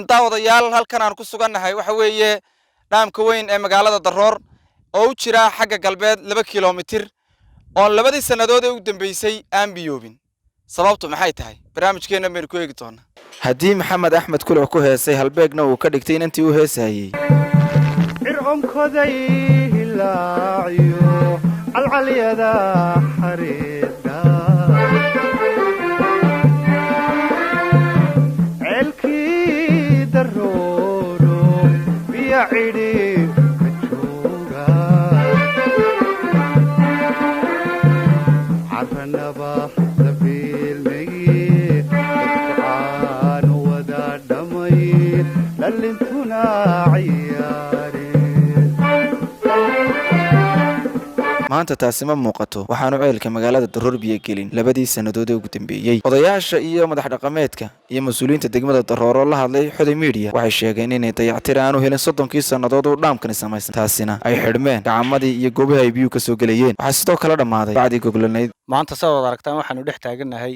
daawadayaal halkan aan ku sugannahay waxa weeye dhaamka weyn ee magaalada Daroor oo u jira xagga galbeed 2 kiiloomitir oo labadii sanadood ee u dambeysay aan biyoobin. sababtu maxay tahay? barnaamijkeena meel ku eegi doona. haddii Maxamed Axmed Kuluc ku heesay halbeegna uu ka dhigtay intii uu heesayay cirqomkoday hilaaciyo alcaliyada xariiqa celkii darooro biyo cidhiib ka jooga caranaba sabiilmagii dadkucaan wada dhamay dhalintuna maanta taasi ma muuqato waxaanu ceelka magaalada Daroor biyo gelin labadii sanadood ee ugu dambeeyay. odayaasha iyo madax dhaqameedka iyo mas'uuliyiinta degmada Daroor oo la hadlay Xuday Media waxay sheegeen inay dayactir aanu helin 30 sanadood oo dhaamkani samaysan, taasina ay xidhmeen gacmadii iyo goobaha ay biyo ka soo galayeen. waxaa sidoo kale dhamaaday bacdi goglanayd. maanta soo wada aragtaan waxaanu dhex taaganahay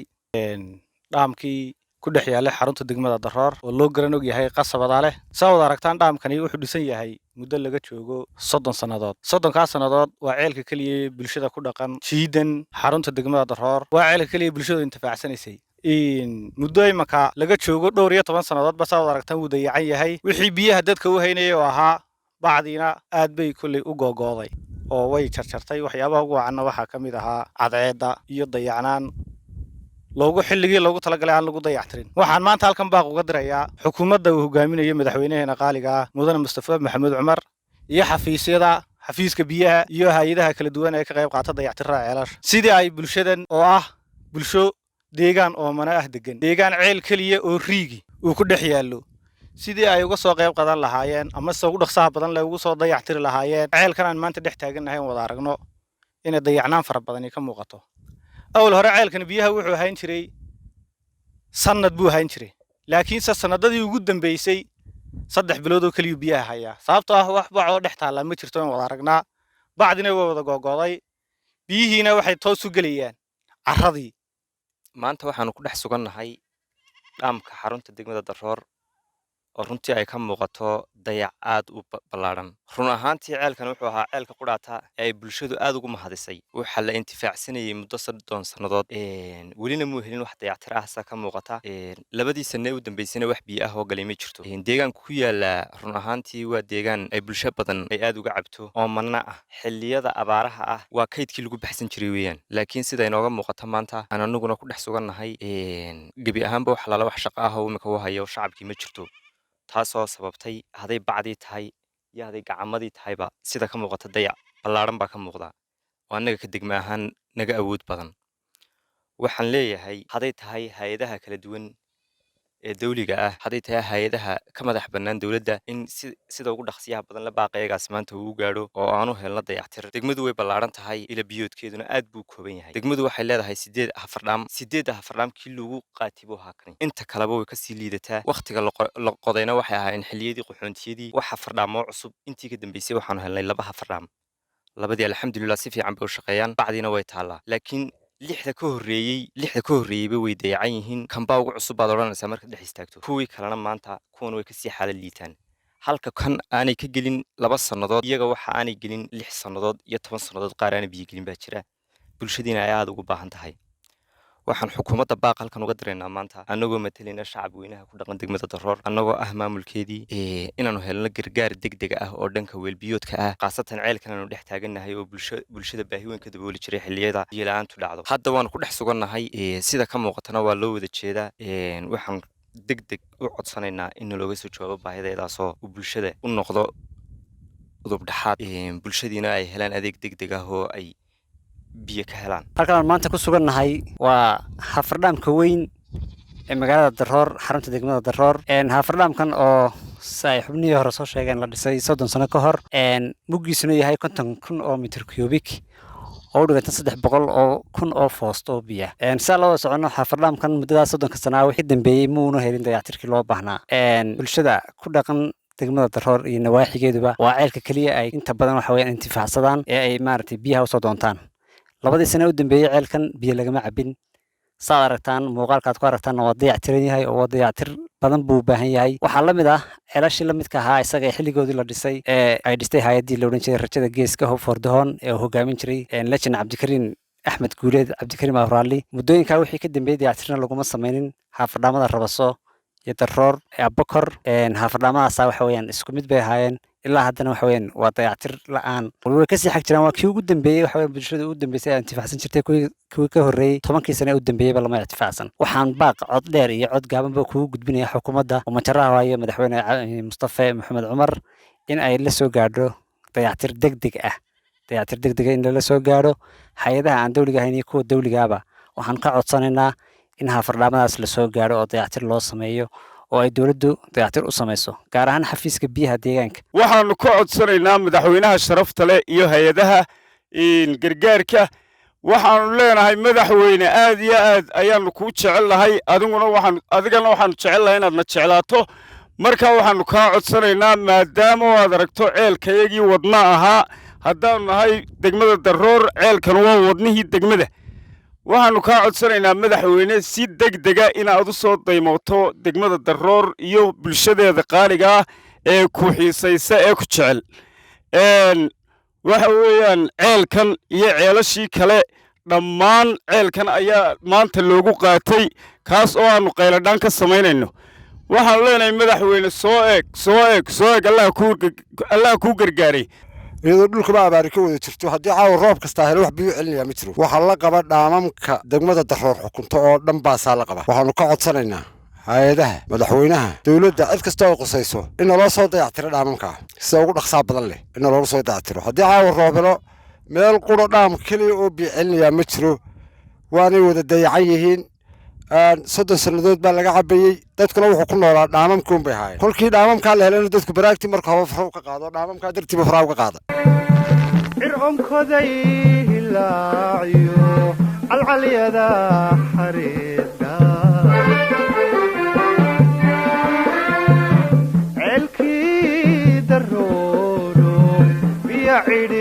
dhaamkii ku dhex yaalay xarunta degmada Daroor oo loo garan og yahay qasabada leh. soo wada aragtaan dhaamkani wuxuu dhisan yahay muddo laga joogo 30 sanadood. 30 sanadood waa ceelka kaliya bulshada ku dhaqan shiidan xarunta degmada Daroor waa ceelka kaliya bulshada intifaacsanaysay. muddo imaka laga joogo dhowr iyo 10 sanadood ba soo wada aragtaan uu dayacan yahay. wixii biyaha dadka u haynayay oo ahaa bacdiina aad bay kulli u googooday oo way jarjartay. waxyaabaha ugu wacan waxa kamid ahaa cadceeda iyo dayacnaan loogu xilligii loogu talagalay aan lagu dayactirin. waxaan maanta halkan baaq uga dirayaa xukuumadda uu hogaaminayo madaxweynaha qaaliga mudane Mustafa Maxamed Cumar iyo xafiiska biyaha iyo hay'adaha kala duwan ee ka qayb qaata dayactirka ceelasha sidii ay bulshadan oo ah bulsho deegaan oo mana ah deegaan ceel kaliya oo riigi uu ku dhex yaalo sidii ay uga soo qayb qadan lahaayeen ama soo ugu dhaqsaha badan leh ugu soo dayactiri lahaayeen ceelkan aan maanta dhex taaganahay wada aragno in dayacnaan fara badan ka muuqato. أول هراء عيلكن بيها وحو هاينشري سند بو هاينشري لكن سنددي وجودن بيسي صدح بلودو كليو بيها هيا صابته وحبا عود دحتا ما jirto wada aragna bacdina way wada googooday biyihiina waxay toos u galiyaan caradii. maanta waxaanu ku dhex sugannahay dhaamka xarunta degmada Daroor oo runtii ay ka muuqato dayac aad u ballaaran. run ahaantii ceelkan wuxuu ahaa ceelka qudhaata ee bulshadu aad ugu mahadisay. waxa la intifaacsanayay muddo 30 sanadood welina muu helin wax dayactir ah ka muuqata. labadii sano u dambeysana wax biyo ah oo galay ma jirto. deegaanka ku yaala run ahaantii waa deegaan ay bulsho badan ay aad uga cabto oo manna ah. xilliyada abaaraha ah waa kaydkii lagu baxsan jiray weeyaan. laakiin sida inooga muuqata maanta aan anaguna ku dhex sugannahay gebi ahaanba wax lala wax shaqo ah oo imika u hayo shacabkii ma jirto. taasoo sababtay haday bacdi tahay iyo haday gacmadii tahayba sida ka muuqata dayac ballaaran baa ka muuqda oo anaga ka degma ahaan naga awood badan. waxaan leeyahay haday tahay hay'adaha kala duwan ee dawliga ah haday tahay hay'adaha ka madax bannaan dawladda in sida ugu dhaqsiyaha badan la baaqaygaas maanta uu gaadho oo aanu helno dayactir. degmadu way ballaaran tahay ila biyoodkeeduna aad buu kooban yahay. degmadu waxay leedahay 8 hafardhaam kii lagu qaatibo haakani inta kaleba way ka sii liidataa. waqtiga la qodayna waxay ahaayeen xilliyadii qaxoontiyadii wax hafardhaamo cusub intii ka dambeysay waxaanu helnay 2 hafardhaam. labadii alxamdulillah si fiican bay u shaqeeyaan bacdiina way taalaa. laakiin lixda ka horreeyay way dayacan yihiin. kanbaa ugu cusub baad odhanaysaa marka dhex istaagto. kuwii kalena maanta kuwan way kasii xaalad liitaan. halka kan aanay ka gelin 2 sanadood iyaga waxa aanay gelin 6 sanadood iyo 10 sanadood qaar aanay biyo gelin baa jira. bulshadiina ay aad ugu baahan tahay. waxaan xukuumadda baaq halkan uga diraynaa maanta anagoo matalayna shacab weynaha ku dhaqan degmada Daroor anagoo ah maamulkeedii inaanu helno gargaar degdeg ah oo dhanka weelbiyoodka ah qaasatan ceelkan aanu dhex taaganahay oo bulshada baahi weyn ka dabooli jiray xilliyada biyo la'aantu dhacdo. hadda waanu ku dhex sugannahay sida ka muuqatana waa loo wada jeedaa. waxaan degdeg u codsanaynaa in looga soo jawaabo baahideedaasoo uu bulshada u noqdo udub dhaxaad bulshadiina ay helaan adeeg degdeg ah oo ay biyo ka helaan. halkaan maanta ku sugannahay waa hafardhaamka weyn ee magaalada Daroor xarunta degmada Daroor. hafardhaamkan oo say xubnihii hore soo sheegeen la dhisay 30 sano ka hor muggiisuna yahay 50,000 oo mitir cubic oo u dhiganta 300,000 oo foosto oo biyo. saa loo socono hafardhaamkan muddada 30 sano wixii dambeeyay muuna helin dayactirkii loo baahnaa. bulshada ku dhaqan degmada Daroor iyo nawaaxigeeduba waa ceelka kaliya ay inta badan waxa weeyaan intifaacsadaan ee ay maartay biyaha u soo doontaan. labadii sano u dambeeyay ceelkan biyo lagama cabin saad aragtaan muuqaalkaad ku aragtaan waa dayactiran yahay oo waa dayactir badan buu u baahan yahay waxaa la mid ah ceelashii la midka ahaa isaga ee xilligoodii la dhisay ee ay dhistay hay-addii la odhan jiray rajada geeska hope for the horn ee uu hogaamin jiray lejan cabdikariin axmed guuleed cabdikariim awraali muddooyinkaa wixii ka dambeeyey dayactirna laguma samaynin haafadhaamada rabaso iyo daroor abakor haafadhaamadaasa waxa weeyaan isku mid bay ahaayeen ilaa haddana waxa weeyaan waa dayactir la-aan way kasii xag jiraan waa kii ugu dambeeyey waxa weeyaan bulshada ugu dambeysay ay intifaacsan jirtay kuwii ka horreeyey 10kii sane u dambeeyeyba lama intifaacsan waxaan baaq cod dheer iyo cod gaabanba kugu gudbinaya xukuumadda oo majaraha waayo madaxweyne mustafa maxamed cumar in ay la soo gaadho dayactir degdeg ah dayactir degdeg in la soo gaadho hay-adaha aan dawliga ahayn iyo kuwa dawligaaba waxaan ka codsanaynaa in haafardhaamadaas la soo gaadho oo dayactir loo sameeyo oo ay dawladdu dayactir u samayso gaar ahaan xafiiska biyaha deegaanka waxaanu ka codsanaynaa madaxweynaha sharafta leh iyo hay-adaha gargaarka waxaanu leenahay madaxweyne aad iyo aad ayaanu kuu jecelnahay adigana waxaanu jecelnahay inaadna jeclaato marka waxaanu kaa codsanaynaa maadaama aad aragto ceelkayagii wadna ahaa haddaanu nahay degmada daroor ceelkan waa wadnihii degmada waxaanu kaa codsanaynaa madaxweyne si degdega inaad u soo daymooto degmada daroor iyo bulshadeeda qaaliga ah ee ku xiisaysa ee ku jecel waxa weeyaan ceelkan iyo ceelashii kale dhammaan ceelkan ayaa maanta loogu qaatay kaas oo aanu qayladhaan ka samaynayno waxaanu leenahay madaxweyne soo eeg allah kuu gargaaray iyadoo dhulkaba abaari ka wada jirto haddii caawa roob kastaa helo wax biyo celinayaa ma jiro waxaa la qaba dhaamamka degmada daroor xukunto oo dhan baasaa la qaba waxaanu ka codsanaynaa hay-adaha madaxweynaha dawladda cid kasta oo qusayso in naloo soo dayactiro dhaamamkaa sida ugu dhaqsaa badan leh in naloola soo dayactiro haddii caawa roob helo meel quro dhaam keliya oo biyo celinayaa ma jiro waanay wada dayacan yihiin 30 sannadood baa laga cabayey dadkuna wuxuu ku noolaa dhaamamkuun bay ahaayeen kolkii dhaamamkaa la helana dadku baraagtii marka hore faraw ka qaado dhaamamkaa dartiiba faraw ka qaada circomkoday hilaaciyo calcalyada xariiqa ceelkii darooro biyo cidhi